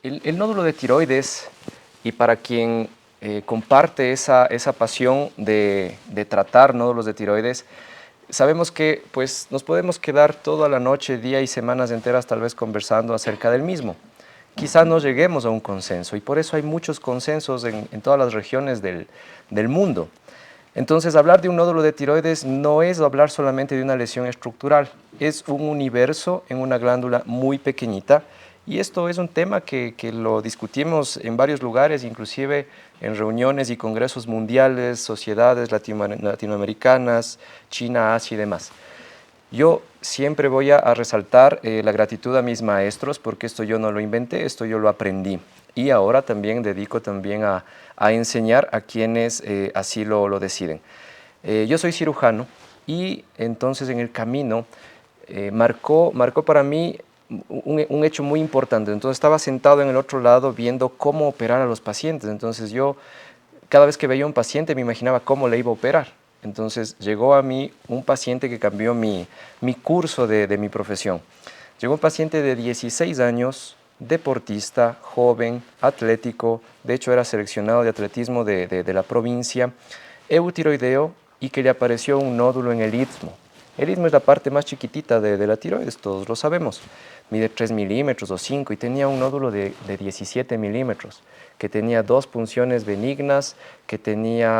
El nódulo de tiroides, y para quien comparte esa pasión de tratar nódulos de tiroides, sabemos que pues, nos podemos quedar toda la noche, día y semanas enteras tal vez conversando acerca del mismo. Quizás no lleguemos a un consenso y por eso hay muchos consensos en todas las regiones del mundo. Entonces, hablar de un nódulo de tiroides no es hablar solamente de una lesión estructural, es un universo en una glándula muy pequeñita y esto es un tema que lo discutimos en varios lugares, inclusive en reuniones y congresos mundiales, sociedades latinoamericanas, China, Asia y demás. Yo siempre voy a resaltar la gratitud a mis maestros porque esto yo no lo inventé, esto yo lo aprendí. Y ahora también dedico también a enseñar a quienes así lo deciden. Yo soy cirujano y entonces en el camino marcó para mí un hecho muy importante. Entonces estaba sentado en el otro lado viendo cómo operar a los pacientes. Entonces yo cada vez que veía un paciente me imaginaba cómo le iba a operar. Entonces llegó a mí un paciente que cambió mi curso de mi profesión. Llegó un paciente de 16 años, deportista, joven, atlético, de hecho era seleccionado de atletismo de la provincia, eutiroideo y que le apareció un nódulo en el istmo. El istmo es la parte más chiquitita de la tiroides, todos lo sabemos. Mide 3 milímetros o 5 y tenía un nódulo de 17 milímetros, que tenía dos punciones benignas, que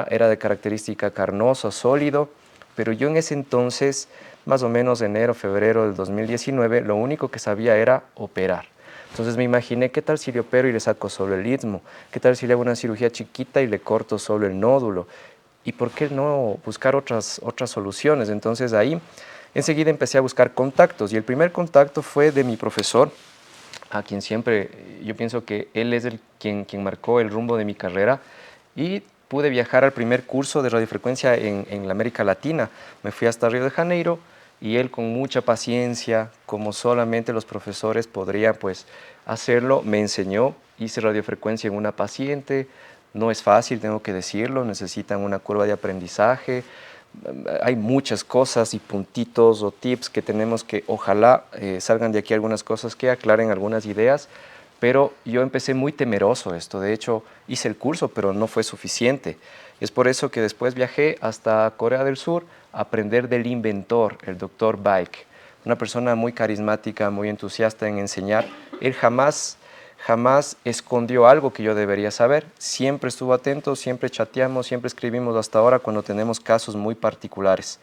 era de característica carnoso, sólido, pero yo en ese entonces, más o menos enero, febrero del 2019, lo único que sabía era operar. Entonces me imaginé, ¿qué tal si le opero y le saco solo el istmo? ¿Qué tal si le hago una cirugía chiquita y le corto solo el nódulo? ¿Y por qué no buscar otras soluciones? Entonces ahí enseguida empecé a buscar contactos y el primer contacto fue de mi profesor, a quien siempre, yo pienso que él es quien marcó el rumbo de mi carrera y pude viajar al primer curso de radiofrecuencia en la América Latina. Me fui hasta Río de Janeiro y él con mucha paciencia, como solamente los profesores podrían pues hacerlo, me enseñó, hice radiofrecuencia en una paciente. No es fácil, tengo que decirlo, necesitan una curva de aprendizaje. Hay muchas cosas y puntitos o tips que tenemos que ojalá salgan de aquí algunas cosas que aclaren algunas ideas, pero yo empecé muy temeroso esto. De hecho, hice el curso, pero no fue suficiente. Es por eso que después viajé hasta Corea del Sur a aprender del inventor, el doctor Baek, una persona muy carismática, muy entusiasta en enseñar. Él jamás escondió algo que yo debería saber. Siempre estuvo atento, siempre chateamos, siempre escribimos hasta ahora cuando tenemos casos muy particulares.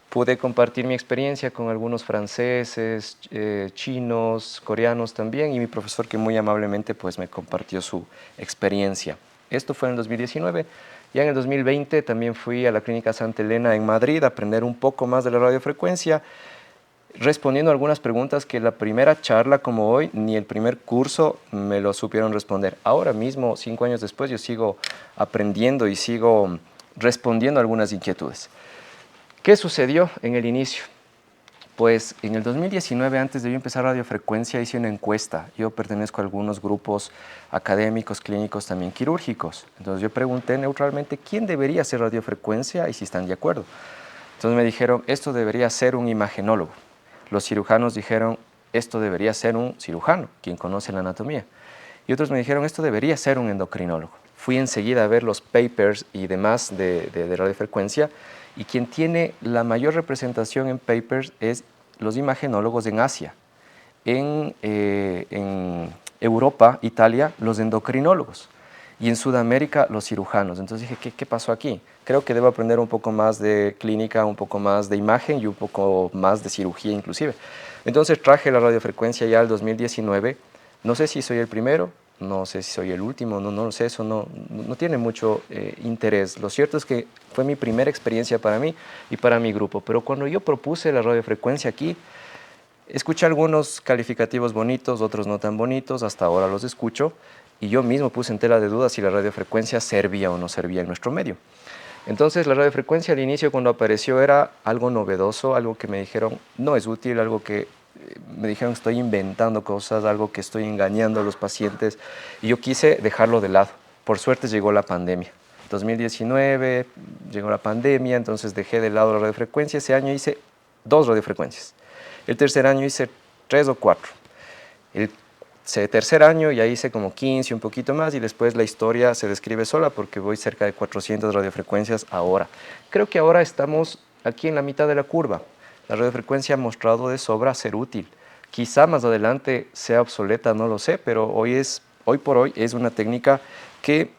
Pude compartir mi experiencia con algunos franceses, chinos, coreanos también, y mi profesor que muy amablemente pues me compartió su experiencia. Esto fue en el 2019. Ya en el 2020 también fui a la Clínica Santa Elena en Madrid a aprender un poco más de la radiofrecuencia, respondiendo algunas preguntas que la primera charla como hoy, ni el primer curso me lo supieron responder. Ahora mismo, 5 años después, yo sigo aprendiendo y sigo respondiendo a algunas inquietudes. ¿Qué sucedió en el inicio? Pues en el 2019, antes de yo empezar radiofrecuencia, hice una encuesta. Yo pertenezco a algunos grupos académicos, clínicos, también quirúrgicos. Entonces yo pregunté neutralmente quién debería hacer radiofrecuencia y si están de acuerdo. Entonces me dijeron, esto debería ser un imagenólogo. Los cirujanos dijeron, esto debería ser un cirujano, quien conoce la anatomía. Y otros me dijeron, esto debería ser un endocrinólogo. Fui enseguida a ver los papers y demás de radiofrecuencia, y quien tiene la mayor representación en papers es los imagenólogos en Asia. En Europa, Italia, los endocrinólogos. Y en Sudamérica, los cirujanos. Entonces dije, ¿qué pasó aquí? Creo que debo aprender un poco más de clínica, un poco más de imagen y un poco más de cirugía inclusive. Entonces traje la radiofrecuencia ya al 2019. No sé si soy el primero, no sé si soy el último, no lo sé, eso no tiene mucho interés. Lo cierto es que fue mi primera experiencia para mí y para mi grupo. Pero cuando yo propuse la radiofrecuencia aquí, escuché algunos calificativos bonitos, otros no tan bonitos, hasta ahora los escucho, y yo mismo puse en tela de dudas si la radiofrecuencia servía o no servía en nuestro medio. Entonces la radiofrecuencia al inicio cuando apareció era algo novedoso, algo que me dijeron no es útil, algo que me dijeron que estoy inventando cosas, algo que estoy engañando a los pacientes, y yo quise dejarlo de lado. Por suerte llegó la pandemia. 2019 llegó la pandemia, entonces dejé de lado la radiofrecuencia. Ese año hice 2 radiofrecuencias. El tercer año hice 3 o 4. El tercer año ya hice como 15, un poquito más, y después la historia se describe sola porque voy cerca de 400 radiofrecuencias ahora. Creo que ahora estamos aquí en la mitad de la curva. La radiofrecuencia ha mostrado de sobra ser útil. Quizá más adelante sea obsoleta, no lo sé, pero hoy por hoy es una técnica que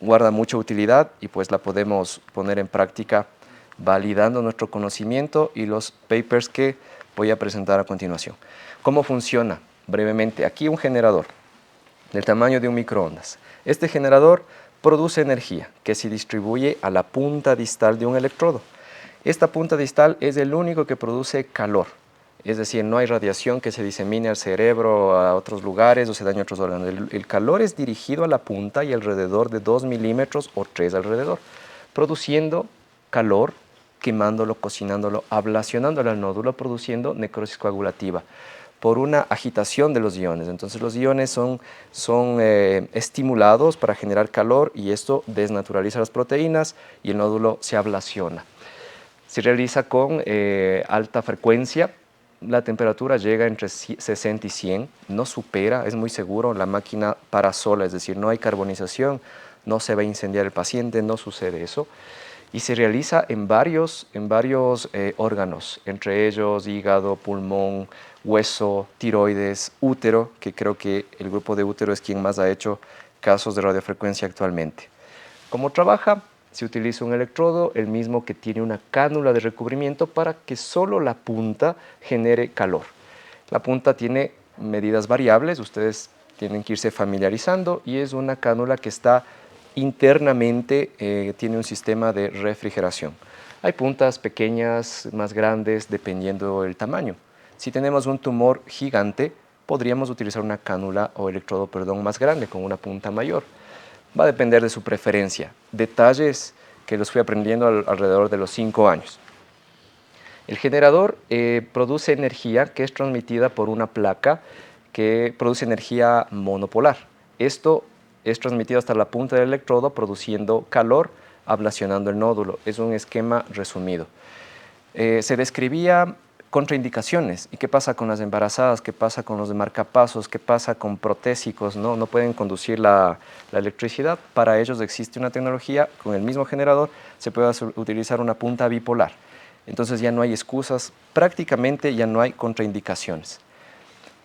guarda mucha utilidad y pues la podemos poner en práctica validando nuestro conocimiento y los papers que voy a presentar a continuación. ¿Cómo funciona? Brevemente, aquí un generador del tamaño de un microondas. Este generador produce energía que se distribuye a la punta distal de un electrodo. Esta punta distal es el único que produce calor, es decir, no hay radiación que se disemine al cerebro, a otros lugares o se dañe a otros órganos. El calor es dirigido a la punta y alrededor de 2 milímetros o 3 alrededor, produciendo calor, quemándolo, cocinándolo, ablacionándolo al nódulo, produciendo necrosis coagulativa por una agitación de los iones. Entonces los iones son estimulados para generar calor y esto desnaturaliza las proteínas y el nódulo se ablaciona. Se realiza con alta frecuencia, la temperatura llega entre 60 y 100, no supera, es muy seguro, la máquina para sola, es decir, no hay carbonización, no se va a incendiar el paciente, no sucede eso. Y se realiza en varios órganos, entre ellos hígado, pulmón, hueso, tiroides, útero, que creo que el grupo de útero es quien más ha hecho casos de radiofrecuencia actualmente. ¿Cómo trabaja? Se utiliza un electrodo, el mismo que tiene una cánula de recubrimiento para que solo la punta genere calor. La punta tiene medidas variables, ustedes tienen que irse familiarizando y es una cánula que está internamente, tiene un sistema de refrigeración. Hay puntas pequeñas, más grandes, dependiendo del tamaño. Si tenemos un tumor gigante, podríamos utilizar una cánula o electrodo, más grande, con una punta mayor. Va a depender de su preferencia. Detalles que los fui aprendiendo alrededor de los 5 años. El generador produce energía que es transmitida por una placa que produce energía monopolar. Esto es transmitido hasta la punta del electrodo produciendo calor, ablacionando el nódulo. Es un esquema resumido. Se describía contraindicaciones. ¿Y qué pasa con las embarazadas? ¿Qué pasa con los de marcapasos? ¿Qué pasa con protésicos? No pueden conducir la electricidad. Para ellos existe una tecnología, con el mismo generador se puede utilizar una punta bipolar. Entonces ya no hay excusas, prácticamente ya no hay contraindicaciones.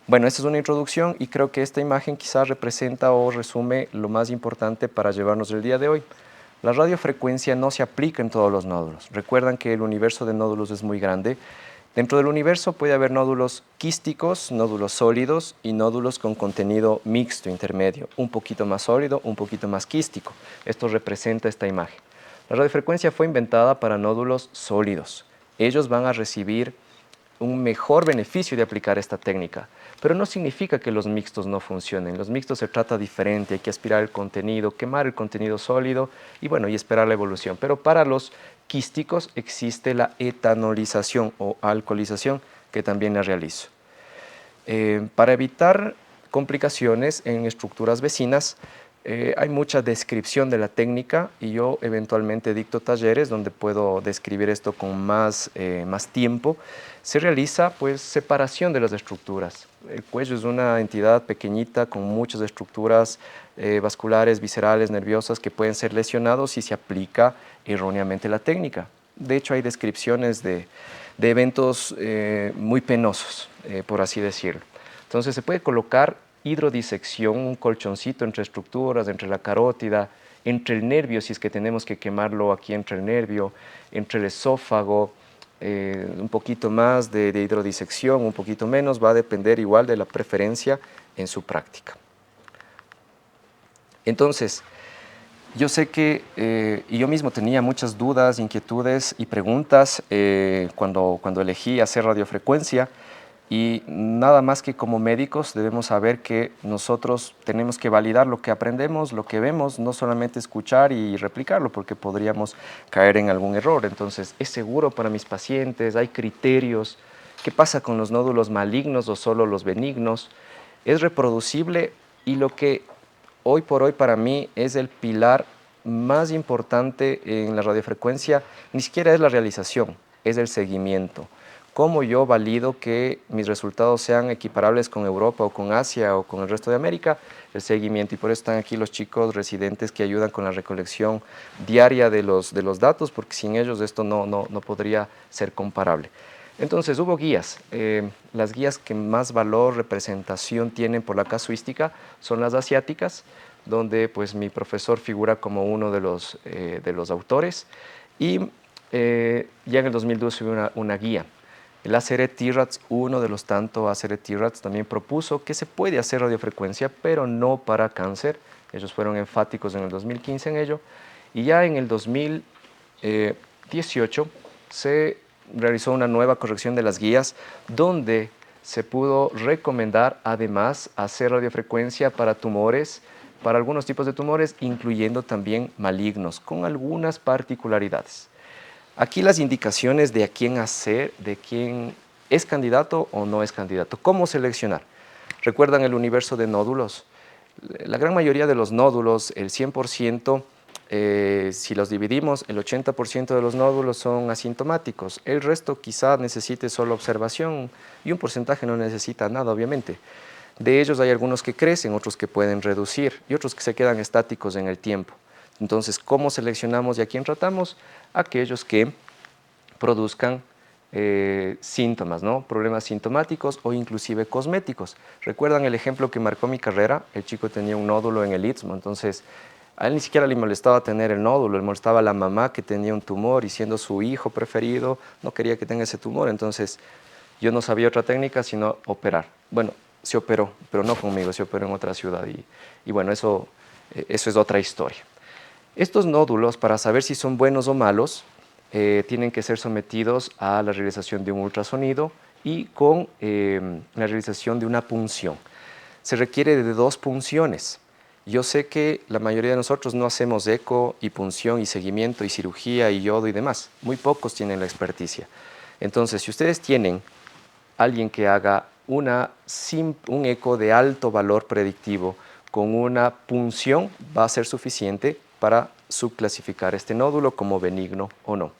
Bueno, esta es una introducción y creo que esta imagen quizás representa o resume lo más importante para llevarnos el día de hoy. La radiofrecuencia no se aplica en todos los nódulos. Recuerdan que el universo de nódulos es muy grande. Dentro del universo puede haber nódulos quísticos, nódulos sólidos y nódulos con contenido mixto, intermedio, un poquito más sólido, un poquito más quístico. Esto representa esta imagen. La radiofrecuencia fue inventada para nódulos sólidos. Ellos van a recibir un mejor beneficio de aplicar esta técnica, pero no significa que los mixtos no funcionen. Los mixtos se trata diferente, hay que aspirar el contenido, quemar el contenido sólido y esperar la evolución. Pero para los quísticos existe la etanolización o alcoholización, que también la realizo. Para evitar complicaciones en estructuras vecinas, hay mucha descripción de la técnica y yo eventualmente dicto talleres donde puedo describir esto con más tiempo. Se realiza separación de las estructuras. El cuello es una entidad pequeñita con muchas estructuras vasculares, viscerales, nerviosas que pueden ser lesionados si se aplica erróneamente la técnica. De hecho, hay descripciones de eventos muy penosos, por así decirlo. Entonces, se puede colocar hidrodisección, un colchoncito entre estructuras, entre la carótida, entre el nervio, si es que tenemos que quemarlo aquí entre el nervio, entre el esófago, un poquito más de hidrodisección, un poquito menos, va a depender igual de la preferencia en su práctica. Entonces, yo sé que, y yo mismo tenía muchas dudas, inquietudes y preguntas cuando elegí hacer radiofrecuencia, y nada más que como médicos debemos saber que nosotros tenemos que validar lo que aprendemos, lo que vemos, no solamente escuchar y replicarlo, porque podríamos caer en algún error. Entonces, ¿es seguro para mis pacientes? ¿Hay criterios? ¿Qué pasa con los nódulos malignos o solo los benignos? ¿Es reproducible? Y lo que hoy por hoy para mí es el pilar más importante en la radiofrecuencia, ni siquiera es la realización, es el seguimiento. ¿Cómo yo valido que mis resultados sean equiparables con Europa o con Asia o con el resto de América? El seguimiento, y por eso están aquí los chicos residentes que ayudan con la recolección diaria de los datos, porque sin ellos esto no podría ser comparable. Entonces hubo guías. Las guías que más valor, representación tienen por la casuística son las asiáticas, donde pues mi profesor figura como uno de los autores, y ya en el 2012 hubo una guía. El ACR-TRATS, uno de los tantos ACR-TRATS, también propuso que se puede hacer radiofrecuencia, pero no para cáncer. Ellos fueron enfáticos en el 2015 en ello. Y ya en el 2018 se realizó una nueva corrección de las guías, donde se pudo recomendar además hacer radiofrecuencia para tumores, para algunos tipos de tumores, incluyendo también malignos, con algunas particularidades. Aquí las indicaciones de a quién hacer, de quién es candidato o no es candidato. ¿Cómo seleccionar? ¿Recuerdan el universo de nódulos? La gran mayoría de los nódulos, el 100%, si los dividimos, el 80% de los nódulos son asintomáticos. El resto quizá necesite solo observación y un porcentaje no necesita nada, obviamente. De ellos hay algunos que crecen, otros que pueden reducir y otros que se quedan estáticos en el tiempo. Entonces, ¿cómo seleccionamos y a quién tratamos? Aquellos que produzcan síntomas, ¿no? Problemas sintomáticos o inclusive cosméticos. ¿Recuerdan el ejemplo que marcó mi carrera? El chico tenía un nódulo en el istmo, entonces a él ni siquiera le molestaba tener el nódulo, le molestaba a la mamá que tenía un tumor y siendo su hijo preferido no quería que tenga ese tumor, entonces yo no sabía otra técnica sino operar. Bueno, se operó, pero no conmigo, se operó en otra ciudad y bueno, eso es otra historia. Estos nódulos, para saber si son buenos o malos, tienen que ser sometidos a la realización de un ultrasonido y con la realización de una punción. Se requiere de 2 punciones. Yo sé que la mayoría de nosotros no hacemos eco y punción y seguimiento y cirugía y yodo y demás. Muy pocos tienen la experticia. Entonces, si ustedes tienen alguien que haga un eco de alto valor predictivo con una punción, va a ser suficiente para subclasificar este nódulo como benigno o no.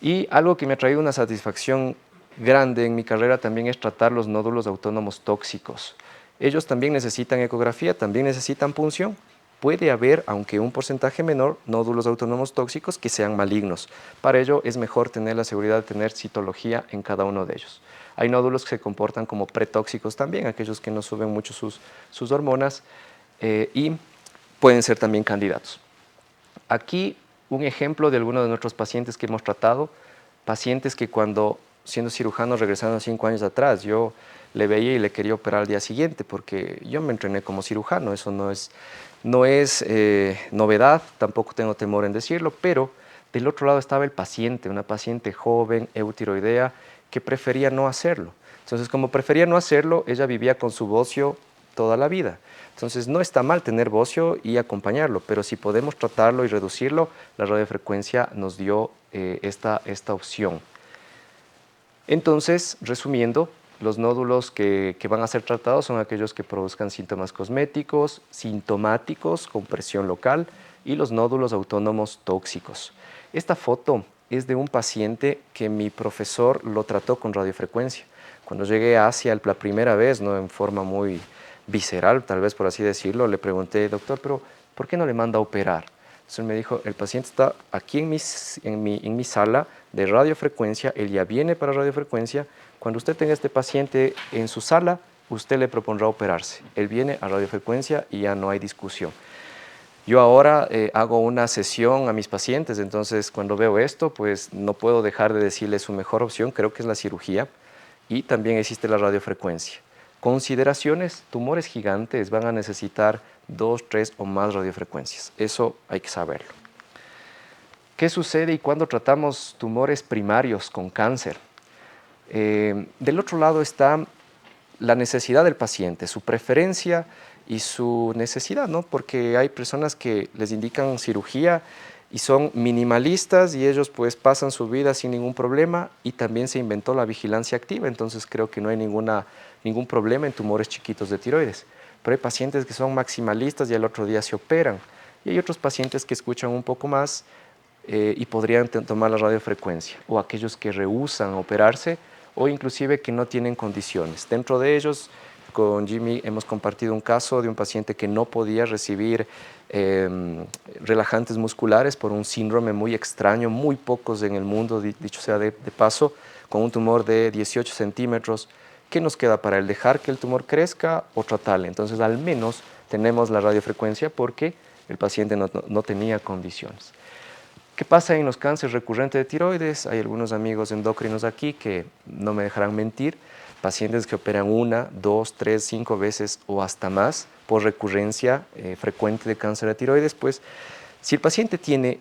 Y algo que me ha traído una satisfacción grande en mi carrera también es tratar los nódulos autónomos tóxicos. Ellos también necesitan ecografía, también necesitan punción. Puede haber, aunque un porcentaje menor, nódulos autónomos tóxicos que sean malignos. Para ello es mejor tener la seguridad de tener citología en cada uno de ellos. Hay nódulos que se comportan como pretóxicos también, aquellos que no suben mucho sus hormonas y pueden ser también candidatos. Aquí un ejemplo de algunos de nuestros pacientes que hemos tratado, pacientes que cuando siendo cirujano regresando 5 años atrás, yo le veía y le quería operar al día siguiente porque yo me entrené como cirujano, eso no es novedad, tampoco tengo temor en decirlo, pero del otro lado estaba el paciente, una paciente joven, eutiroidea, que prefería no hacerlo. Entonces, como prefería no hacerlo, ella vivía con su bocio toda la vida. Entonces, no está mal tener bocio y acompañarlo, pero si podemos tratarlo y reducirlo, la radiofrecuencia nos dio esta opción. Entonces, resumiendo, los nódulos que van a ser tratados son aquellos que produzcan síntomas cosméticos, sintomáticos con presión local y los nódulos autónomos tóxicos. Esta foto es de un paciente que mi profesor lo trató con radiofrecuencia. Cuando llegué a Asia la primera vez, ¿no? En forma muy visceral, tal vez por así decirlo, le pregunté, doctor, pero ¿por qué no le manda a operar? Entonces él me dijo, el paciente está aquí en mi sala de radiofrecuencia, él ya viene para radiofrecuencia. Cuando usted tenga este paciente en su sala, usted le propondrá operarse. Él viene a radiofrecuencia y ya no hay discusión. Yo ahora hago una sesión a mis pacientes, entonces cuando veo esto, pues no puedo dejar de decirles su mejor opción, creo que es la cirugía y también existe la radiofrecuencia. Consideraciones, tumores gigantes van a necesitar 2, 3 o más radiofrecuencias, eso hay que saberlo. ¿Qué sucede y cuando tratamos tumores primarios con cáncer? Del otro lado está la necesidad del paciente, su preferencia y su necesidad, ¿no? Porque hay personas que les indican cirugía y son minimalistas y ellos pues pasan su vida sin ningún problema y también se inventó la vigilancia activa, entonces creo que no hay ningún problema en tumores chiquitos de tiroides. Pero hay pacientes que son maximalistas y al otro día se operan y hay otros pacientes que escuchan un poco más y podrían tomar la radiofrecuencia, o aquellos que rehúsan operarse o inclusive que no tienen condiciones. Dentro de ellos, con Jimmy hemos compartido un caso de un paciente que no podía recibir relajantes musculares por un síndrome muy extraño, muy pocos en el mundo, dicho sea de paso, con un tumor de 18 centímetros. ¿Qué nos queda para él? ¿Dejar que el tumor crezca o tratarle? Entonces, al menos tenemos la radiofrecuencia porque el paciente no tenía condiciones. ¿Qué pasa en los cánceres recurrentes de tiroides? Hay algunos amigos endocrinos aquí que no me dejarán mentir, pacientes que operan 1, 2, 3, 5 veces o hasta más por recurrencia frecuente de cáncer de tiroides, pues si el paciente tiene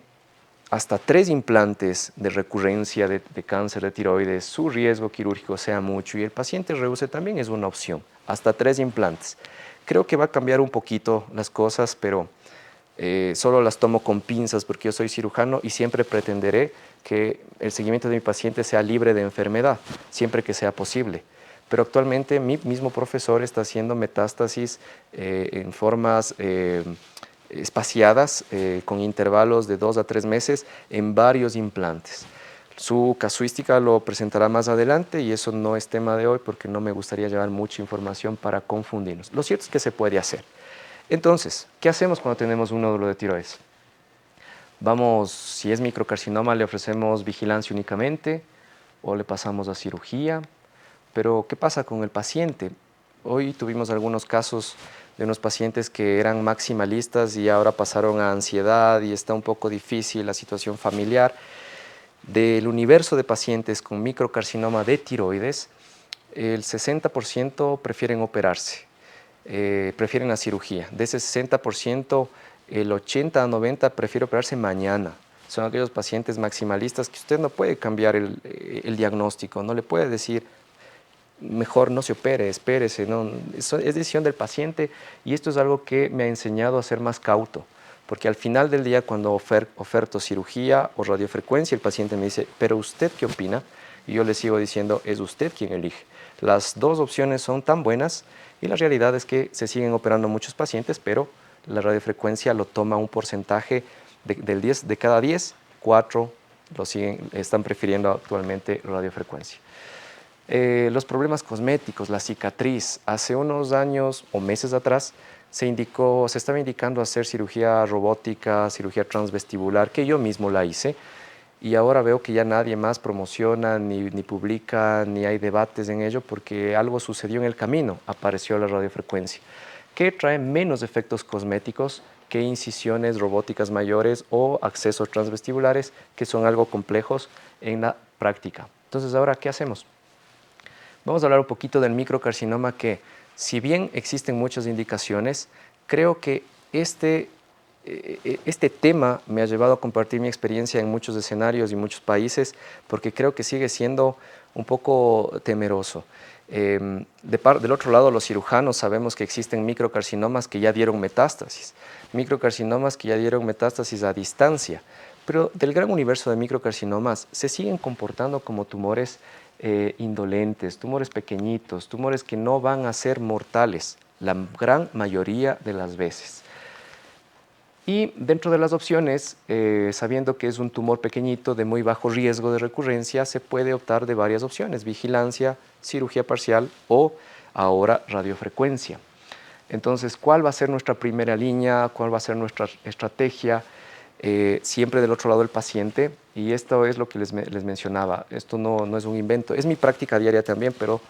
hasta 3 implantes de recurrencia de cáncer de tiroides, su riesgo quirúrgico sea mucho y el paciente rehúse también es una opción, hasta 3 implantes. Creo que va a cambiar un poquito las cosas, pero solo las tomo con pinzas porque yo soy cirujano y siempre pretenderé que el seguimiento de mi paciente sea libre de enfermedad, siempre que sea posible. Pero actualmente mi mismo profesor está haciendo metástasis en formas espaciadas, con intervalos de 2 a 3 meses en varios implantes. Su casuística lo presentará más adelante y eso no es tema de hoy porque no me gustaría llevar mucha información para confundirnos. Lo cierto es que se puede hacer. Entonces, ¿qué hacemos cuando tenemos un nódulo de tiroides? Vamos, si es microcarcinoma, le ofrecemos vigilancia únicamente o le pasamos a cirugía. Pero, ¿qué pasa con el paciente? Hoy tuvimos algunos casos de unos pacientes que eran maximalistas y ahora pasaron a ansiedad y está un poco difícil la situación familiar. Del universo de pacientes con microcarcinoma de tiroides, el 60% prefieren operarse, prefieren la cirugía. De ese 60%, el 80 a 90 prefiere operarse mañana. Son aquellos pacientes maximalistas que usted no puede cambiar el diagnóstico, no le puede decir mejor no se opere, espérese, no, es decisión del paciente y esto es algo que me ha enseñado a ser más cauto, porque al final del día cuando oferto cirugía o radiofrecuencia, el paciente me dice, pero ¿usted qué opina? Y yo le sigo diciendo, es usted quien elige. Las dos opciones son tan buenas y la realidad es que se siguen operando muchos pacientes, pero la radiofrecuencia lo toma un porcentaje de cada 10, 4 están prefiriendo actualmente radiofrecuencia. Los problemas cosméticos, la cicatriz. Hace unos años o meses atrás se estaba indicando hacer cirugía robótica, cirugía transvestibular, que yo mismo la hice, y ahora veo que ya nadie más promociona, ni publica, ni hay debates en ello, porque algo sucedió en el camino, apareció la radiofrecuencia, que trae menos efectos cosméticos que incisiones robóticas mayores o accesos transvestibulares, que son algo complejos en la práctica. Entonces, ¿ahora qué hacemos? Vamos a hablar un poquito del microcarcinoma que, si bien existen muchas indicaciones, creo que este tema me ha llevado a compartir mi experiencia en muchos escenarios y muchos países porque creo que sigue siendo un poco temeroso. Del otro lado, los cirujanos sabemos que existen microcarcinomas que ya dieron metástasis, microcarcinomas que ya dieron metástasis a distancia, pero del gran universo de microcarcinomas se siguen comportando como tumores indolentes, tumores pequeñitos, tumores que no van a ser mortales la gran mayoría de las veces. Y dentro de las opciones, sabiendo que es un tumor pequeñito de muy bajo riesgo de recurrencia, se puede optar de varias opciones: vigilancia, cirugía parcial o ahora radiofrecuencia. Entonces, ¿cuál va a ser nuestra primera línea? ¿Cuál va a ser nuestra estrategia? Siempre del otro lado del paciente, y esto es lo que les mencionaba, esto no es un invento, es mi práctica diaria también, pero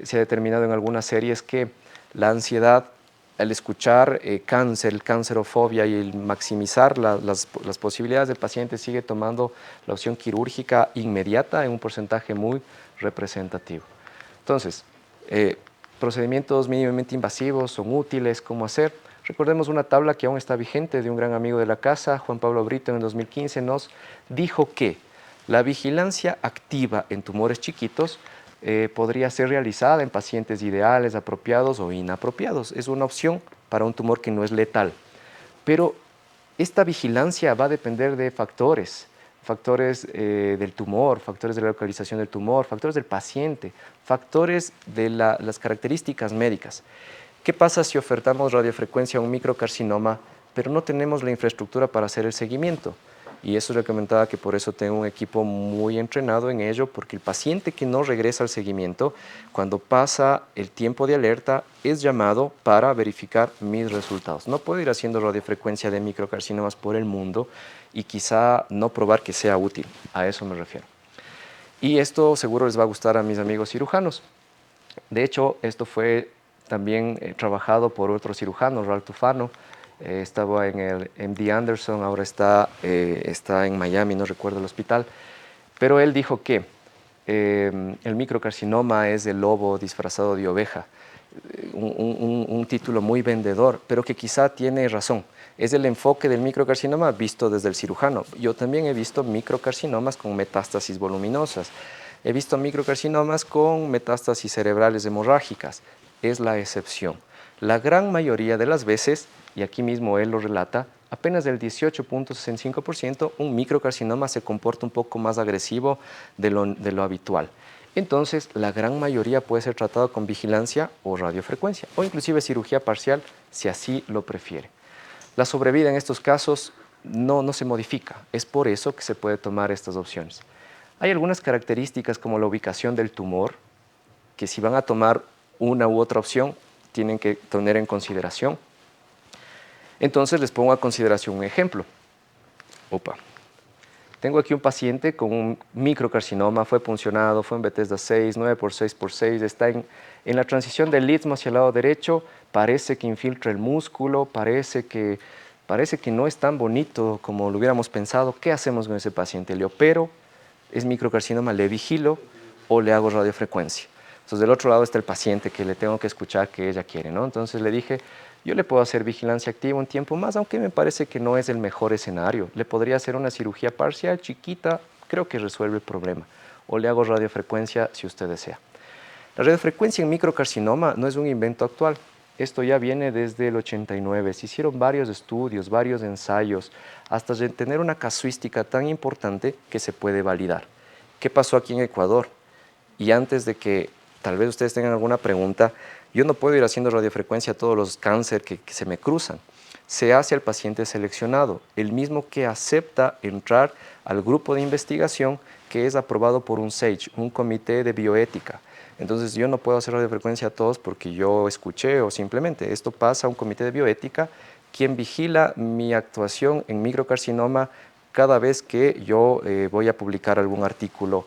se ha determinado en algunas series que la ansiedad, al escuchar cáncer, cancerofobia y el maximizar las posibilidades del paciente, sigue tomando la opción quirúrgica inmediata en un porcentaje muy representativo. Entonces, procedimientos mínimamente invasivos son útiles. ¿Cómo hacer? Recordemos una tabla que aún está vigente de un gran amigo de la casa, Juan Pablo Brito, en el 2015 nos dijo que la vigilancia activa en tumores chiquitos podría ser realizada en pacientes ideales, apropiados o inapropiados. Es una opción para un tumor que no es letal. Pero esta vigilancia va a depender de factores del tumor, factores de la localización del tumor, factores del paciente, factores de las características médicas. ¿Qué pasa si ofertamos radiofrecuencia a un microcarcinoma, pero no tenemos la infraestructura para hacer el seguimiento? Y eso le comentaba que por eso tengo un equipo muy entrenado en ello, porque el paciente que no regresa al seguimiento, cuando pasa el tiempo de alerta, es llamado para verificar mis resultados. No puedo ir haciendo radiofrecuencia de microcarcinomas por el mundo y quizá no probar que sea útil. A eso me refiero. Y esto seguro les va a gustar a mis amigos cirujanos. De hecho, esto fue también trabajado por otro cirujano, Ralph Tufano. Estaba en el MD Anderson, ahora está en Miami, no recuerdo el hospital. Pero él dijo que el microcarcinoma es el lobo disfrazado de oveja. Un título muy vendedor, pero que quizá tiene razón. Es el enfoque del microcarcinoma visto desde el cirujano. Yo también he visto microcarcinomas con metástasis voluminosas. He visto microcarcinomas con metástasis cerebrales hemorrágicas. Es la excepción. La gran mayoría de las veces, y aquí mismo él lo relata, apenas del 18.65%, un microcarcinoma se comporta un poco más agresivo de lo habitual. Entonces, la gran mayoría puede ser tratado con vigilancia o radiofrecuencia, o inclusive cirugía parcial, si así lo prefiere. La sobrevida en estos casos no se modifica, es por eso que se puede tomar estas opciones. Hay algunas características como la ubicación del tumor, que si van a tomar una u otra opción, tienen que tener en consideración. Entonces les pongo a consideración un ejemplo. Tengo aquí un paciente con un microcarcinoma, fue puncionado, fue en Bethesda 6, 9x6x6, está en la transición del istmo hacia el lado derecho, parece que infiltra el músculo, parece que no es tan bonito como lo hubiéramos pensado. ¿Qué hacemos con ese paciente? ¿Le opero? ¿Es microcarcinoma? ¿Le vigilo o le hago radiofrecuencia? Entonces, del otro lado está el paciente que le tengo que escuchar que ella quiere, ¿no? Entonces le dije, yo le puedo hacer vigilancia activa un tiempo más, aunque me parece que no es el mejor escenario. Le podría hacer una cirugía parcial, chiquita, creo que resuelve el problema. O le hago radiofrecuencia si usted desea. La radiofrecuencia en microcarcinoma no es un invento actual. Esto ya viene desde el 89. Se hicieron varios estudios, varios ensayos, hasta tener una casuística tan importante que se puede validar. ¿Qué pasó aquí en Ecuador? Y antes de que tal vez ustedes tengan alguna pregunta, yo no puedo ir haciendo radiofrecuencia a todos los cánceres que se me cruzan. Se hace al paciente seleccionado, el mismo que acepta entrar al grupo de investigación que es aprobado por un SAGE, un comité de bioética. Entonces yo no puedo hacer radiofrecuencia a todos porque yo escuché o simplemente esto pasa a un comité de bioética quien vigila mi actuación en microcarcinoma cada vez que yo voy a publicar algún artículo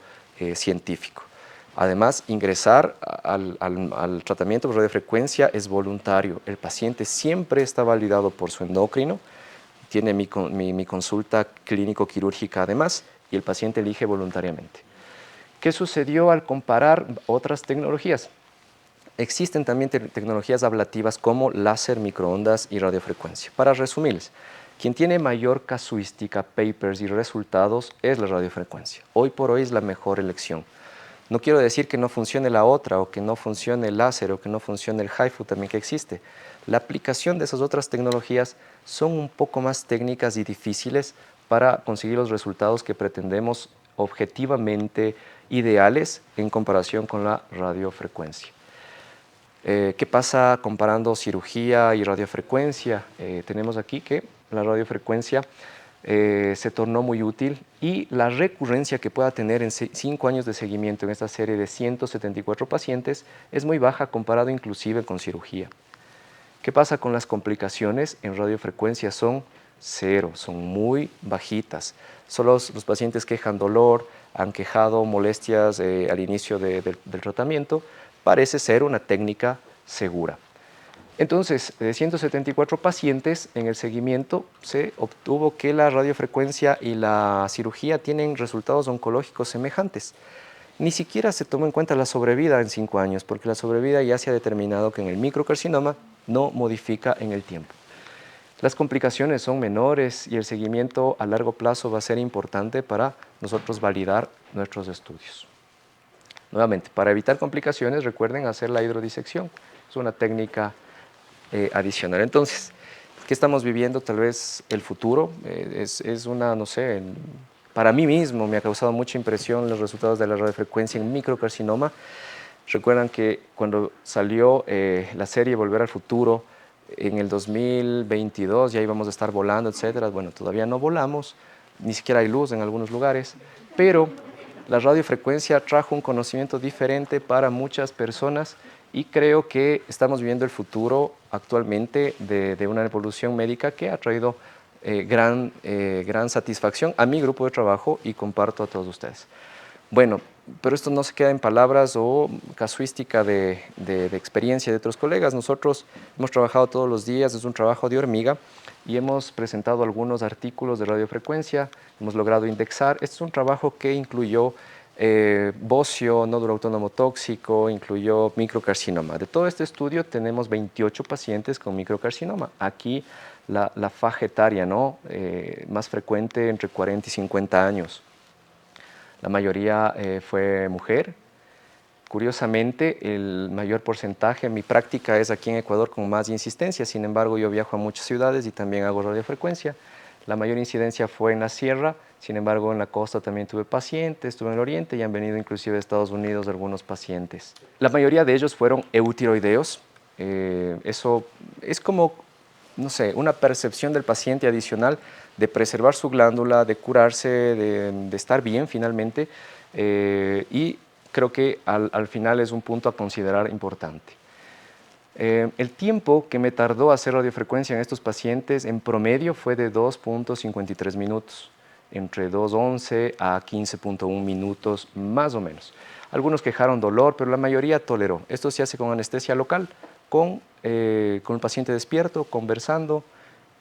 científico. Además, ingresar al tratamiento por radiofrecuencia es voluntario. El paciente siempre está validado por su endocrino, tiene mi consulta clínico-quirúrgica además, y el paciente elige voluntariamente. ¿Qué sucedió al comparar otras tecnologías? Existen también tecnologías ablativas como láser, microondas y radiofrecuencia. Para resumirles, quien tiene mayor casuística, papers y resultados es la radiofrecuencia. Hoy por hoy es la mejor elección. No quiero decir que no funcione la otra, o que no funcione el láser, o que no funcione el HIFU también que existe. La aplicación de esas otras tecnologías son un poco más técnicas y difíciles para conseguir los resultados que pretendemos objetivamente ideales en comparación con la radiofrecuencia. ¿Qué pasa comparando cirugía y radiofrecuencia? Tenemos aquí que la radiofrecuencia se tornó muy útil y la recurrencia que pueda tener en 5 años de seguimiento en esta serie de 174 pacientes es muy baja comparado inclusive con cirugía. ¿Qué pasa con las complicaciones? En radiofrecuencia son cero, son muy bajitas. Solo los pacientes quejan dolor, han quejado molestias al inicio del tratamiento. Parece ser una técnica segura. Entonces, de 174 pacientes en el seguimiento se obtuvo que la radiofrecuencia y la cirugía tienen resultados oncológicos semejantes. Ni siquiera se tomó en cuenta la sobrevida en 5 años, porque la sobrevida ya se ha determinado que en el microcarcinoma no modifica en el tiempo. Las complicaciones son menores y el seguimiento a largo plazo va a ser importante para nosotros validar nuestros estudios. Nuevamente, para evitar complicaciones, recuerden hacer la hidrodisección. Es una técnica adicional. Entonces, ¿qué estamos viviendo? Tal vez el futuro es una, no sé, para mí mismo me ha causado mucha impresión los resultados de la radiofrecuencia en microcarcinoma. Recuerdan que cuando salió la serie Volver al Futuro, en el 2022 ya íbamos a estar volando, etcétera. Bueno, todavía no volamos, ni siquiera hay luz en algunos lugares, pero la radiofrecuencia trajo un conocimiento diferente para muchas personas y creo que estamos viviendo el futuro actualmente de una evolución médica que ha traído gran satisfacción a mi grupo de trabajo y comparto a todos ustedes. Bueno, pero esto no se queda en palabras o casuística de experiencia de otros colegas. Nosotros hemos trabajado todos los días, es un trabajo de hormiga y hemos presentado algunos artículos de radiofrecuencia, hemos logrado indexar. Este es un trabajo que incluyó bocio, nódulo autónomo tóxico, incluyó microcarcinoma. De todo este estudio tenemos 28 pacientes con microcarcinoma. Aquí la faja etaria, ¿no? Más frecuente entre 40 y 50 años. La mayoría fue mujer. Curiosamente, el mayor porcentaje, mi práctica es aquí en Ecuador con más insistencia, sin embargo yo viajo a muchas ciudades y también hago radiofrecuencia. La mayor incidencia fue en la sierra, sin embargo en la costa también tuve pacientes, estuve en el oriente y han venido inclusive de Estados Unidos algunos pacientes. La mayoría de ellos fueron eutiroideos. Eso es como, no sé, una percepción del paciente adicional de preservar su glándula, de curarse, de estar bien finalmente y creo que al final es un punto a considerar importante. El tiempo que me tardó hacer radiofrecuencia en estos pacientes en promedio fue de 2.53 minutos, entre 2.11 a 15.1 minutos más o menos. Algunos quejaron dolor, pero la mayoría toleró. Esto se hace con anestesia local, con el paciente despierto, conversando,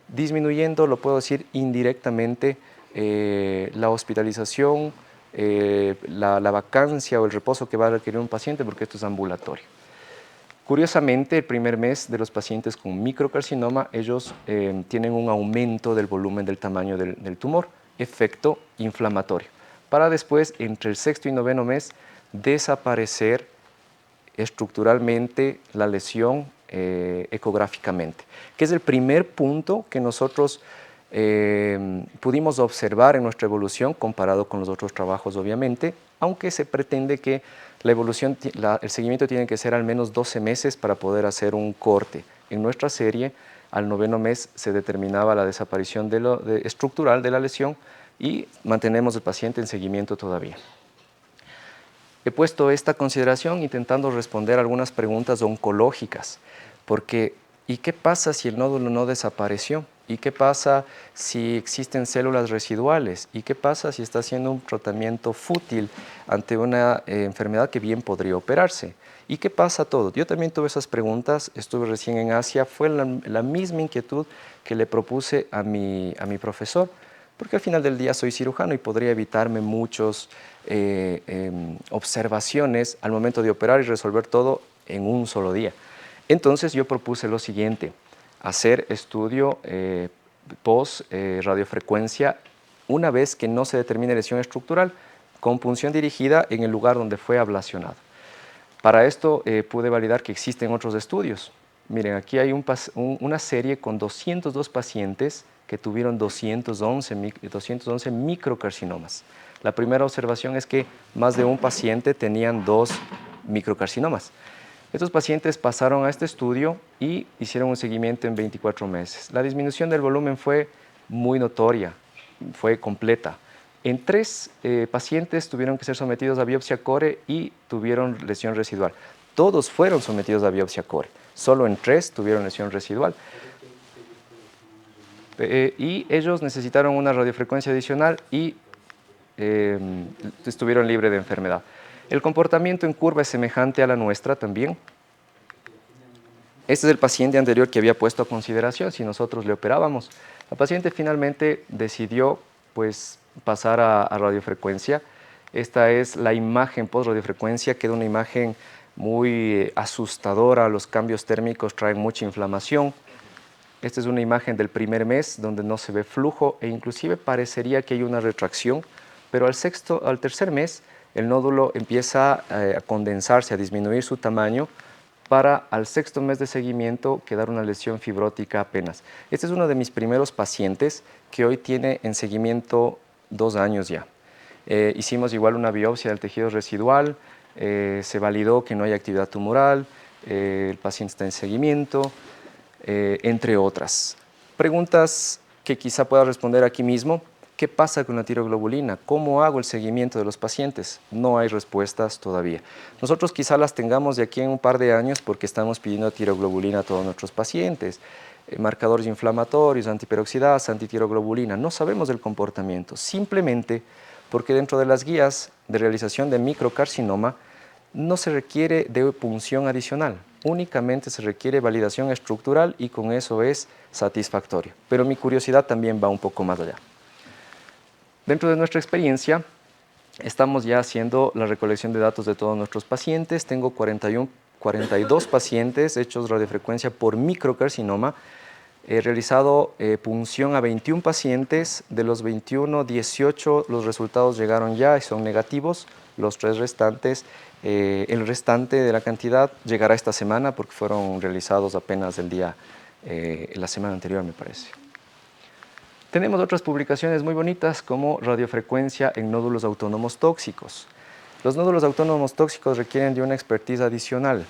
disminuyendo, lo puedo decir indirectamente, la hospitalización, la vacancia o el reposo que va a requerir un paciente, porque esto es ambulatorio. Curiosamente, el primer mes de los pacientes con microcarcinoma, ellos tienen un aumento del volumen del tamaño del tumor, efecto inflamatorio, para después, entre el sexto y noveno mes, desaparecer estructuralmente la lesión ecográficamente, que es el primer punto que nosotros pudimos observar en nuestra evolución comparado con los otros trabajos, obviamente, aunque se pretende que la evolución, el seguimiento tiene que ser al menos 12 meses para poder hacer un corte. En nuestra serie, al noveno mes se determinaba la desaparición estructural de la lesión y mantenemos el paciente en seguimiento todavía. He puesto esta consideración intentando responder algunas preguntas oncológicas, porque ¿y qué pasa si el nódulo no desapareció? ¿Y qué pasa si existen células residuales? ¿Y qué pasa si está haciendo un tratamiento fútil ante una enfermedad que bien podría operarse? ¿Y qué pasa todo? Yo también tuve esas preguntas, estuve recién en Asia, fue la misma inquietud que le propuse a mi profesor, porque al final del día soy cirujano y podría evitarme muchas observaciones al momento de operar y resolver todo en un solo día. Entonces yo propuse lo siguiente, hacer estudio post-radiofrecuencia una vez que no se determine lesión estructural con punción dirigida en el lugar donde fue ablacionado. Para esto pude validar que existen otros estudios. Miren, aquí hay una serie con 202 pacientes que tuvieron 211 microcarcinomas. La primera observación es que más de un paciente tenían 2 microcarcinomas. Estos pacientes pasaron a este estudio y hicieron un seguimiento en 24 meses. La disminución del volumen fue muy notoria, fue completa. En 3 pacientes tuvieron que ser sometidos a biopsia core y tuvieron lesión residual. Todos fueron sometidos a biopsia core, solo en 3 tuvieron lesión residual. Y ellos necesitaron una radiofrecuencia adicional y estuvieron libres de enfermedad. El comportamiento en curva es semejante a la nuestra también. Este es el paciente anterior que había puesto a consideración si nosotros le operábamos. La paciente finalmente decidió pues, pasar a radiofrecuencia. Esta es la imagen post-radiofrecuencia, queda una imagen muy asustadora. Los cambios térmicos traen mucha inflamación. Esta es una imagen del primer mes donde no se ve flujo e inclusive parecería que hay una retracción, pero al tercer mes el nódulo empieza a condensarse, a disminuir su tamaño para al sexto mes de seguimiento quedar una lesión fibrótica apenas. Este es uno de mis primeros pacientes que hoy tiene en seguimiento 2 años ya. Hicimos igual una biopsia del tejido residual, se validó que no hay actividad tumoral, el paciente está en seguimiento, entre otras. Preguntas que quizá pueda responder aquí mismo. ¿Qué pasa con la tiroglobulina? ¿Cómo hago el seguimiento de los pacientes? No hay respuestas todavía. Nosotros quizá las tengamos de aquí en un par de años porque estamos pidiendo tiroglobulina a todos nuestros pacientes, marcadores inflamatorios, antiperoxidasa, antitiroglobulina. No sabemos del comportamiento, simplemente porque dentro de las guías de realización de microcarcinoma no se requiere de punción adicional, únicamente se requiere validación estructural y con eso es satisfactorio. Pero mi curiosidad también va un poco más allá. Dentro de nuestra experiencia, estamos ya haciendo la recolección de datos de todos nuestros pacientes. Tengo 42 pacientes hechos radiofrecuencia por microcarcinoma. He realizado punción a 21 pacientes. De los 21, 18 los resultados llegaron ya y son negativos. Los 3 restantes, el restante de la cantidad llegará esta semana porque fueron realizados apenas la semana anterior, me parece. Tenemos otras publicaciones muy bonitas como radiofrecuencia en nódulos autónomos tóxicos. Los nódulos autónomos tóxicos requieren de una expertise adicional.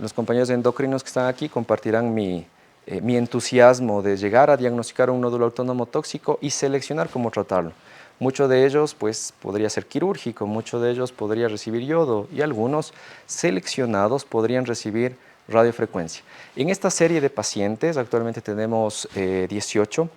Los compañeros endocrinos que están aquí compartirán mi entusiasmo de llegar a diagnosticar un nódulo autónomo tóxico y seleccionar cómo tratarlo. Muchos de ellos pues, podría ser quirúrgico, muchos de ellos podría recibir yodo y algunos seleccionados podrían recibir radiofrecuencia. En esta serie de pacientes, actualmente tenemos 18,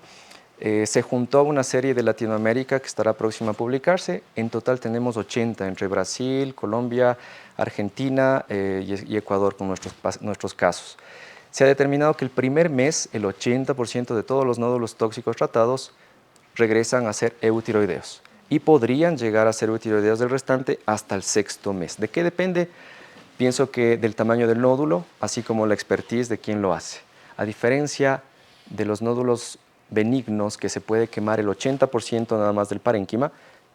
se juntó una serie de Latinoamérica que estará próxima a publicarse. En total tenemos 80 entre Brasil, Colombia, Argentina y Ecuador con nuestros casos. Se ha determinado que el primer mes el 80% de todos los nódulos tóxicos tratados regresan a ser eutiroideos y podrían llegar a ser eutiroideos del restante hasta el 6º mes. ¿De qué depende? Pienso que del tamaño del nódulo, así como la expertise de quien lo hace. A diferencia de los nódulos benignos que se puede quemar el 80% nada más del parénquima,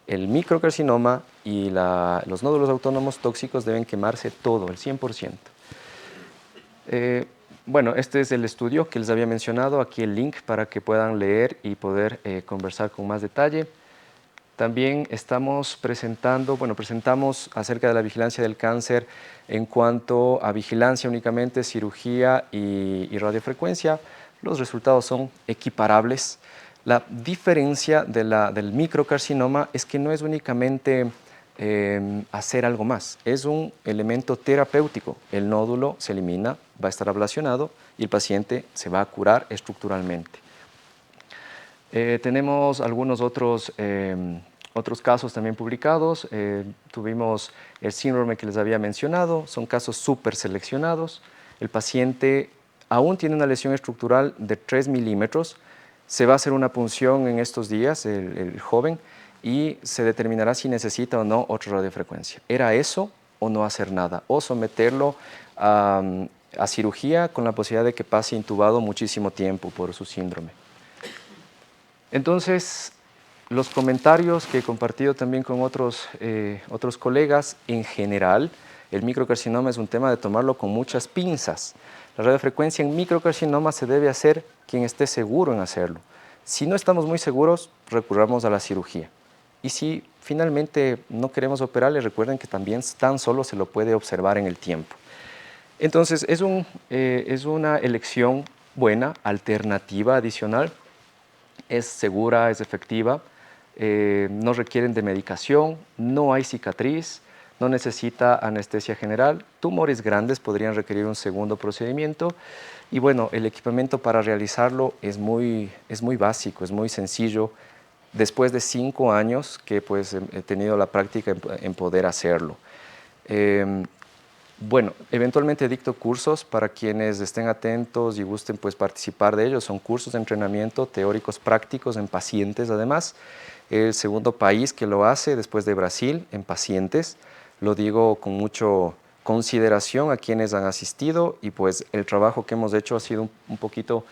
el microcarcinoma y los nódulos autónomos tóxicos deben quemarse todo, el 100%. Bueno, este es el estudio que les había mencionado, aquí el link para que puedan leer y poder conversar con más detalle. También presentamos acerca de la vigilancia del cáncer en cuanto a vigilancia únicamente, cirugía y radiofrecuencia. Los resultados son equiparables. La diferencia del microcarcinoma es que no es únicamente hacer algo más, es un elemento terapéutico. El nódulo se elimina, va a estar ablacionado y el paciente se va a curar estructuralmente. Tenemos algunos otros casos también publicados. Tuvimos el síndrome que les había mencionado, son casos súper seleccionados. El paciente aún tiene una lesión estructural de 3 milímetros. Se va a hacer una punción en estos días, el joven, y se determinará si necesita o no otra radiofrecuencia. ¿Era eso o no hacer nada? O someterlo a cirugía con la posibilidad de que pase intubado muchísimo tiempo por su síndrome. Entonces, los comentarios que he compartido también con otros colegas, en general, el microcarcinoma es un tema de tomarlo con muchas pinzas. La radiofrecuencia en microcarcinoma se debe hacer quien esté seguro en hacerlo. Si no estamos muy seguros, recurramos a la cirugía. Y si finalmente no queremos operarle, recuerden que también tan solo se lo puede observar en el tiempo. Entonces, es una elección buena, alternativa, adicional. Es segura, es efectiva, no requieren de medicación, no hay cicatriz, no necesita anestesia general. Tumores grandes podrían requerir un segundo procedimiento y bueno, el equipamiento para realizarlo es muy básico, es muy sencillo. Después de 5 años que pues he tenido la práctica en poder hacerlo. Bueno, eventualmente dicto cursos para quienes estén atentos y gusten pues, participar de ellos. Son cursos de entrenamiento teóricos prácticos en pacientes además. El segundo país que lo hace después de Brasil en pacientes. Lo digo con mucha consideración a quienes han asistido y pues el trabajo que hemos hecho ha sido un poquito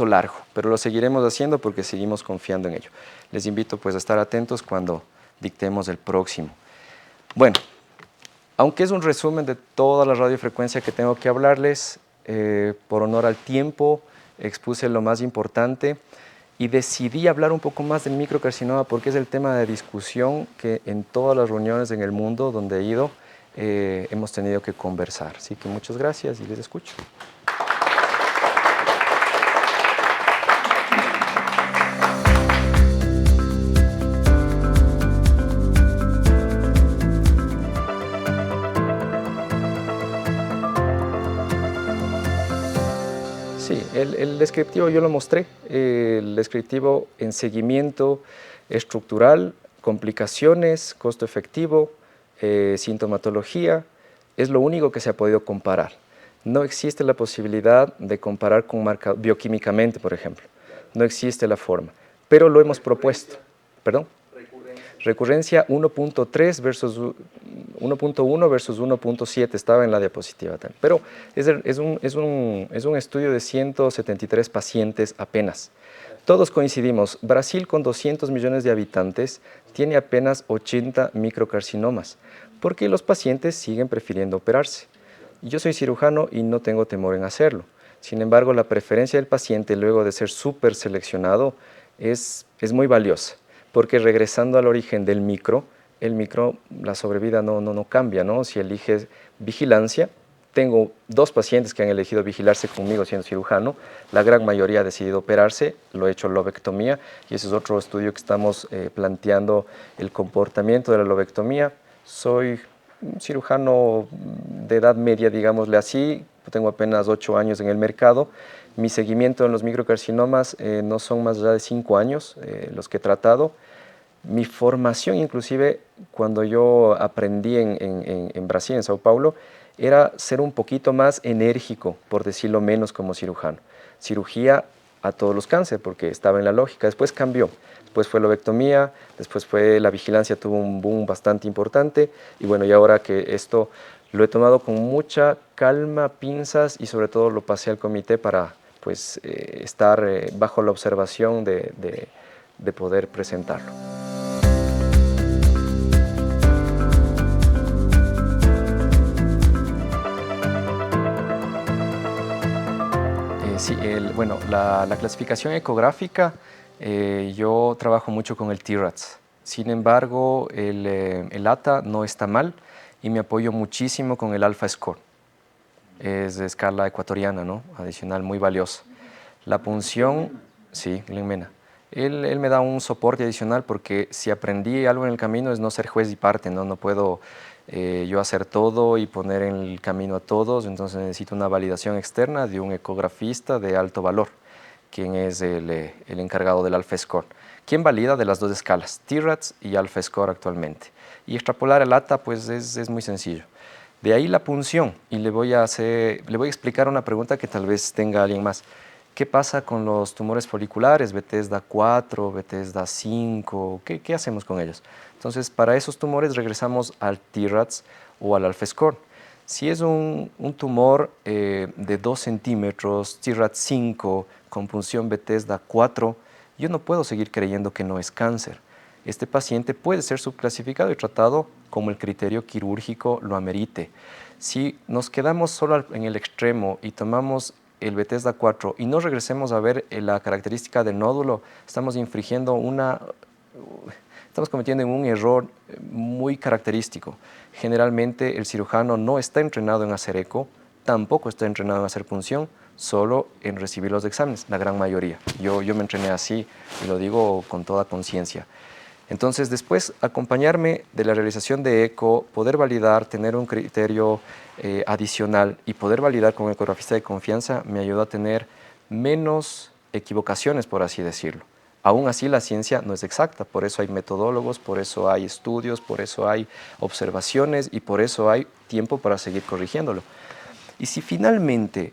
largo, pero lo seguiremos haciendo porque seguimos confiando en ello. Les invito pues a estar atentos cuando dictemos el próximo. Bueno, aunque es un resumen de toda la radiofrecuencia que tengo que hablarles, por honor al tiempo, expuse lo más importante y decidí hablar un poco más del microcarcinoma porque es el tema de discusión que en todas las reuniones en el mundo donde he ido hemos tenido que conversar. Así que muchas gracias y les escucho. el descriptivo yo lo mostré, el descriptivo en seguimiento estructural, complicaciones, costo efectivo, sintomatología, es lo único que se ha podido comparar. No existe la posibilidad de comparar con bioquímicamente, por ejemplo. No existe la forma, pero lo hemos propuesto. ¿Perdón? Recurrencia 1.3 versus 1.1 versus 1.7, estaba en la diapositiva también. Pero es un estudio de 173 pacientes apenas. Todos coincidimos, Brasil con 200 millones de habitantes tiene apenas 80 microcarcinomas, porque los pacientes siguen prefiriendo operarse. Yo soy cirujano y no tengo temor en hacerlo. Sin embargo, la preferencia del paciente luego de ser súper seleccionado es muy valiosa, porque regresando al origen del micro, el micro, la sobrevida no cambia, ¿no? Si eliges vigilancia, tengo 2 pacientes que han elegido vigilarse conmigo siendo cirujano, la gran mayoría ha decidido operarse, lo he hecho lobectomía y ese es otro estudio que estamos planteando el comportamiento de la lobectomía. Soy un cirujano de edad media, digámosle así, tengo apenas 8 años en el mercado. Mi seguimiento en los microcarcinomas no son más allá de 5 años los que he tratado. Mi formación, inclusive, cuando yo aprendí en Brasil, en Sao Paulo, era ser un poquito más enérgico, por decirlo menos, como cirujano. Cirugía a todos los cánceres, porque estaba en la lógica. Después cambió. Después fue lobectomía, después fue la vigilancia, tuvo un boom bastante importante. Y bueno, y ahora que esto lo he tomado con mucha calma, pinzas, y sobre todo lo pasé al comité para pues, estar bajo la observación de poder presentarlo. Sí, bueno, la clasificación ecográfica, yo trabajo mucho con el TIRADS. Sin embargo, el ATA no está mal y me apoyo muchísimo con el Alpha Score. Es de escala ecuatoriana, ¿no? Adicional, muy valiosa. La punción, sí, Glenn Mena. Él me da un soporte adicional porque si aprendí algo en el camino es no ser juez y parte, ¿no? No puedo yo hacer todo y poner en el camino a todos, entonces necesito una validación externa de un ecografista de alto valor, quien es el encargado del Alpha Score. ¿Quién valida de las 2 escalas, TIRADS y Alpha Score actualmente? Y extrapolar el ATA pues es muy sencillo. De ahí la punción, y le voy a explicar una pregunta que tal vez tenga alguien más. ¿Qué pasa con los tumores foliculares, Bethesda 4, Bethesda 5? ¿Qué hacemos con ellos? Entonces, para esos tumores regresamos al TIRADS o al Alpha Score. Si es un tumor de 2 centímetros, TIRADS 5, con punción Bethesda 4, yo no puedo seguir creyendo que no es cáncer. Este paciente puede ser subclasificado y tratado como el criterio quirúrgico lo amerite. Si nos quedamos solo en el extremo y tomamos el Bethesda 4 y no regresemos a ver la característica del nódulo, estamos cometiendo un error muy característico. Generalmente el cirujano no está entrenado en hacer eco, tampoco está entrenado en hacer punción, solo en recibir los exámenes, la gran mayoría. Yo me entrené así y lo digo con toda conciencia. Entonces, después, acompañarme de la realización de eco, poder validar, tener un criterio adicional y poder validar con un ecografista de confianza me ayuda a tener menos equivocaciones, por así decirlo. Aún así, la ciencia no es exacta, por eso hay metodólogos, por eso hay estudios, por eso hay observaciones y por eso hay tiempo para seguir corrigiéndolo. Y si finalmente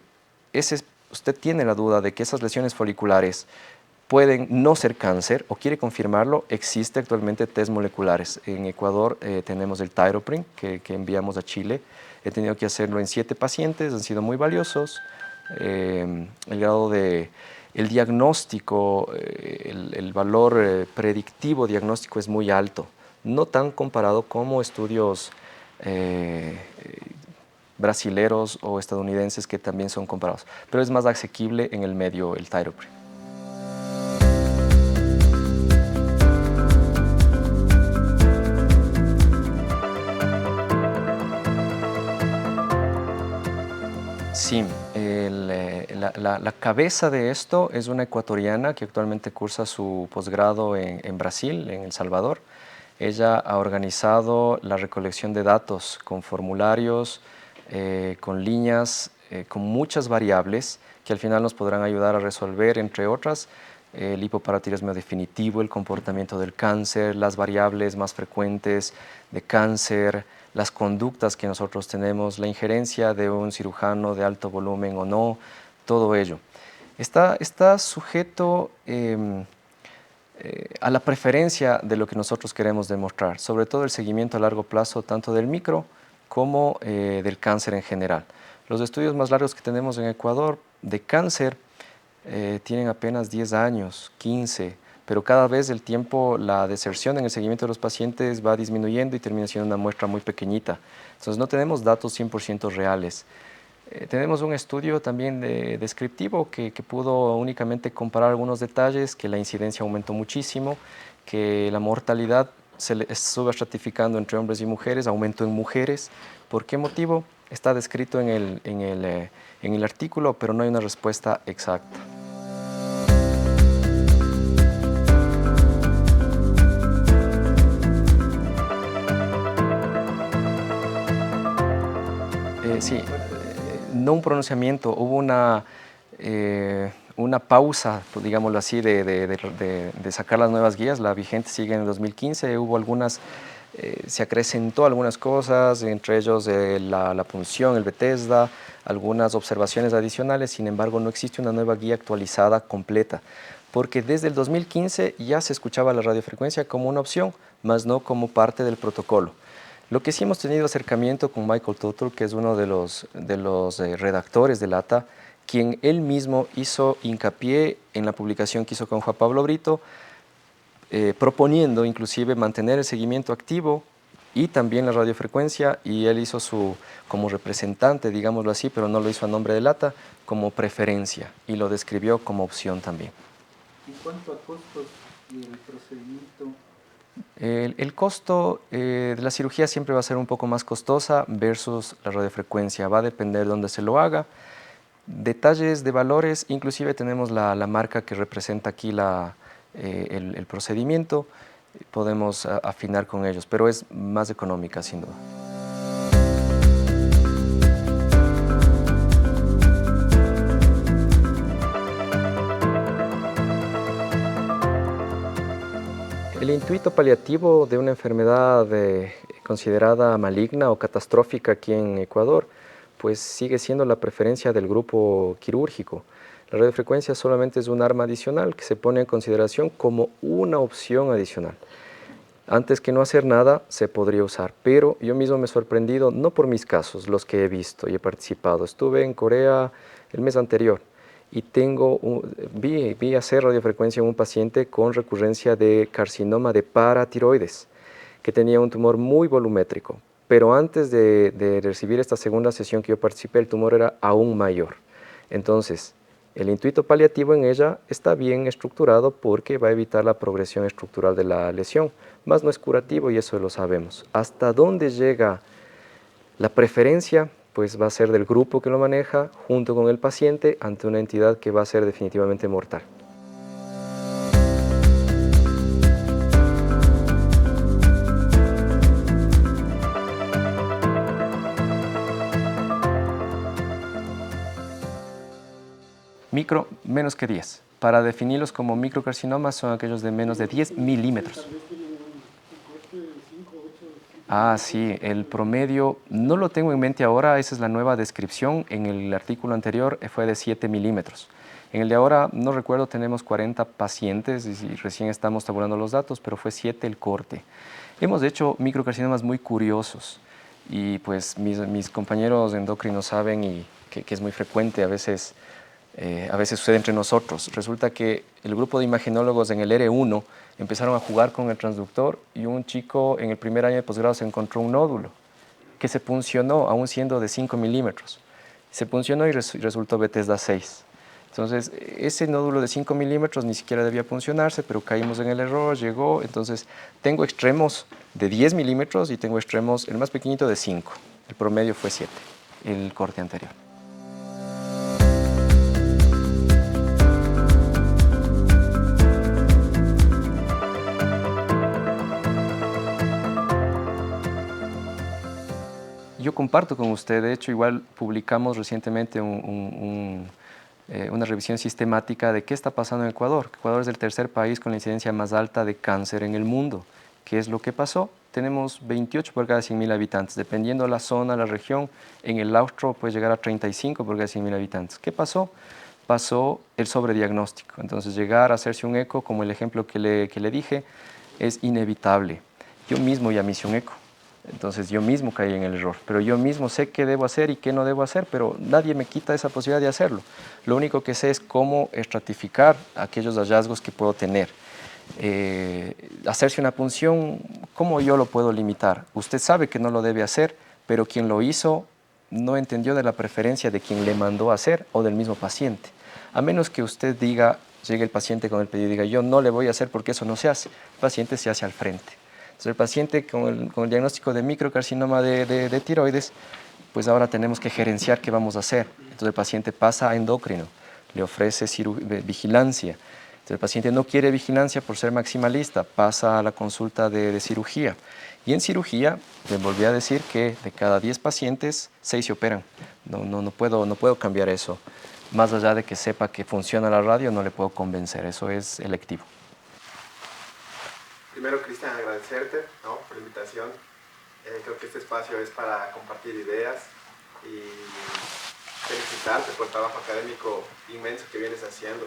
usted tiene la duda de que esas lesiones foliculares pueden no ser cáncer o quiere confirmarlo, existe actualmente test moleculares. En Ecuador tenemos el Thyroprine que enviamos a Chile. He tenido que hacerlo en 7 pacientes, han sido muy valiosos. El grado el diagnóstico, el valor predictivo diagnóstico es muy alto, no tan comparado como estudios brasileros o estadounidenses que también son comparados, pero es más asequible en el medio el Thyroprine. Sí, la cabeza de esto es una ecuatoriana que actualmente cursa su posgrado en Brasil, en El Salvador. Ella ha organizado la recolección de datos con formularios con líneas, con muchas variables que al final nos podrán ayudar a resolver, entre otras, el hipoparatiroidismo definitivo, el comportamiento del cáncer, las variables más frecuentes de cáncer, las conductas que nosotros tenemos, la injerencia de un cirujano de alto volumen o no, todo ello. Está sujeto a la preferencia de lo que nosotros queremos demostrar, sobre todo el seguimiento a largo plazo tanto del micro como del cáncer en general. Los estudios más largos que tenemos en Ecuador de cáncer tienen apenas 10 años, 15, pero cada vez el tiempo, la deserción en el seguimiento de los pacientes va disminuyendo y termina siendo una muestra muy pequeñita. Entonces no tenemos datos 100% reales. Tenemos un estudio también descriptivo que pudo únicamente comparar algunos detalles, que la incidencia aumentó muchísimo, que la mortalidad se sube estratificando entre hombres y mujeres, aumentó en mujeres. ¿Por qué motivo? Está descrito en el artículo, pero no hay una respuesta exacta. Sí, no un pronunciamiento, hubo una pausa, pues, digámoslo así, de sacar las nuevas guías. La vigente sigue en el 2015, hubo algunas, se acrecentó algunas cosas, entre ellos la punción, el Bethesda, algunas observaciones adicionales. Sin embargo, no existe una nueva guía actualizada completa, porque desde el 2015 ya se escuchaba la radiofrecuencia como una opción, más no como parte del protocolo. Lo que sí hemos tenido acercamiento con Michael Tuttle, que es uno de los redactores del ATA, quien él mismo hizo hincapié en la publicación que hizo con Juan Pablo Brito, proponiendo inclusive mantener el seguimiento activo y también la radiofrecuencia, y él hizo como representante, digámoslo así, pero no lo hizo a nombre del ATA, como preferencia, y lo describió como opción también. ¿En cuanto a costos y el procedimiento? El costo de la cirugía siempre va a ser un poco más costosa versus la radiofrecuencia, va a depender de dónde se lo haga. Detalles de valores, inclusive tenemos la marca que representa aquí el procedimiento, podemos afinar con ellos, pero es más económica sin duda. El intuito paliativo de una enfermedad considerada maligna o catastrófica aquí en Ecuador, pues sigue siendo la preferencia del grupo quirúrgico. La radiofrecuencia solamente es un arma adicional que se pone en consideración como una opción adicional. Antes que no hacer nada, se podría usar, pero yo mismo me he sorprendido, no por mis casos, los que he visto y he participado. Estuve en Corea el mes anterior y vi hacer radiofrecuencia en un paciente con recurrencia de carcinoma de paratiroides, que tenía un tumor muy volumétrico, pero antes de recibir esta segunda sesión que yo participé, el tumor era aún mayor. Entonces, el intuito paliativo en ella está bien estructurado porque va a evitar la progresión estructural de la lesión, más no es curativo y eso lo sabemos. ¿Hasta dónde llega la preferencia? Pues va a ser del grupo que lo maneja junto con el paciente ante una entidad que va a ser definitivamente mortal. Micro, menos que 10. Para definirlos como microcarcinomas son aquellos de menos de 10 milímetros. Ah, sí, el promedio no lo tengo en mente ahora, esa es la nueva descripción. En el artículo anterior fue de 7 milímetros. En el de ahora, no recuerdo, tenemos 40 pacientes y recién estamos tabulando los datos, pero fue 7 el corte. Hemos hecho microcarcinomas muy curiosos y pues mis compañeros endocrinos saben y que es muy frecuente, a veces sucede entre nosotros. Resulta que el grupo de imagenólogos en el R1 empezaron a jugar con el transductor y un chico en el primer año de posgrado se encontró un nódulo que se puncionó, aún siendo de 5 milímetros. Se puncionó y resultó Bethesda 6. Entonces, ese nódulo de 5 milímetros ni siquiera debía puncionarse, pero caímos en el error, llegó. Entonces, tengo extremos de 10 milímetros y tengo extremos, el más pequeñito, de 5. El promedio fue 7, el corte anterior. Yo comparto con usted, de hecho igual publicamos recientemente una revisión sistemática de qué está pasando en Ecuador. Ecuador es el tercer país con la incidencia más alta de cáncer en el mundo. ¿Qué es lo que pasó? Tenemos 28 por cada 100.000 habitantes. Dependiendo de la zona, la región, en el austro puede llegar a 35 por cada 100.000 habitantes. ¿Qué pasó? Pasó el sobrediagnóstico. Entonces llegar a hacerse un eco, como el ejemplo que le dije, es inevitable. Yo mismo ya me hice un eco. Entonces yo mismo caí en el error, pero yo mismo sé qué debo hacer y qué no debo hacer, pero nadie me quita esa posibilidad de hacerlo. Lo único que sé es cómo estratificar aquellos hallazgos que puedo tener. Hacerse una punción, ¿cómo yo lo puedo limitar? Usted sabe que no lo debe hacer, pero quien lo hizo no entendió de la preferencia de quien le mandó a hacer o del mismo paciente. A menos que usted diga, llegue el paciente con el pedido y diga, yo no le voy a hacer porque eso no se hace, el paciente se hace al frente. Entonces el paciente con el diagnóstico de microcarcinoma de tiroides, pues ahora tenemos que gerenciar qué vamos a hacer. Entonces el paciente pasa a endocrino, le ofrece vigilancia. Entonces el paciente no quiere vigilancia por ser maximalista, pasa a la consulta de cirugía. Y en cirugía, le volví a decir que de cada 10 pacientes, 6 se operan. No puedo cambiar eso. Más allá de que sepa que funciona la radio, no le puedo convencer, eso es electivo. Primero, Cristian, agradecerte, ¿no?, por la invitación. Creo que este espacio es para compartir ideas y felicitarte por el trabajo académico inmenso que vienes haciendo.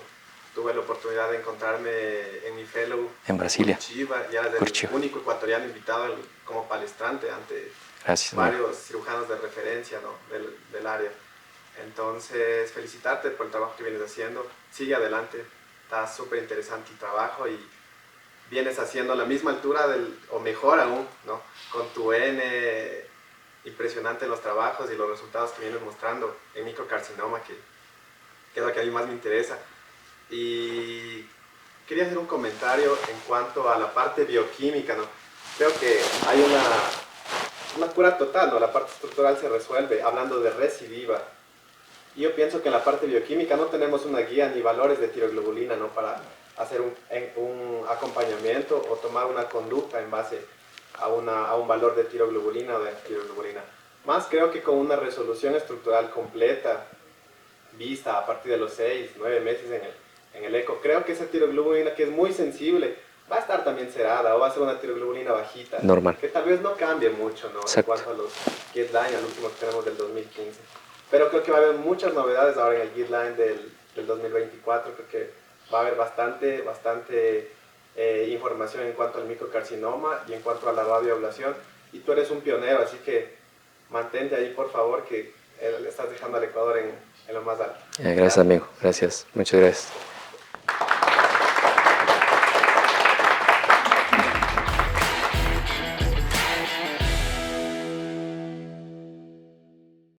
Tuve la oportunidad de encontrarme en mi fellow en Brasilia, Curitiba, ya del único ecuatoriano invitado como palestrante ante varios cirujanos de referencia, ¿no?, del área. Entonces, felicitarte por el trabajo que vienes haciendo. Sigue adelante, está súper interesante el trabajo y vienes haciendo a la misma altura o mejor aún, ¿no?, con tu N impresionante en los trabajos y los resultados que vienes mostrando en microcarcinoma, que es lo que a mí más me interesa. Y quería hacer un comentario en cuanto a la parte bioquímica, ¿no? Creo que hay una cura total, ¿no? La parte estructural se resuelve hablando de recidiva. Y yo pienso que en la parte bioquímica no tenemos una guía ni valores de tiroglobulina, ¿no?, para hacer un acompañamiento o tomar una conducta en base a un valor de tiroglobulina o de antiroglobulina. Más creo que con una resolución estructural completa, vista a partir de los 6, 9 meses en el eco, creo que esa tiroglobulina, que es muy sensible, va a estar también cerrada o va a ser una tiroglobulina bajita. Normal. Que tal vez no cambie mucho, ¿no?, en cuanto a los guidelines, al último que tenemos del 2015. Pero creo que va a haber muchas novedades ahora en el guideline del 2024. Creo que va a haber bastante información en cuanto al microcarcinoma y en cuanto a la radioablación. Y tú eres un pionero, así que mantente ahí, por favor, que estás dejando al Ecuador en lo más alto. Gracias, amigo. Gracias. Muchas gracias.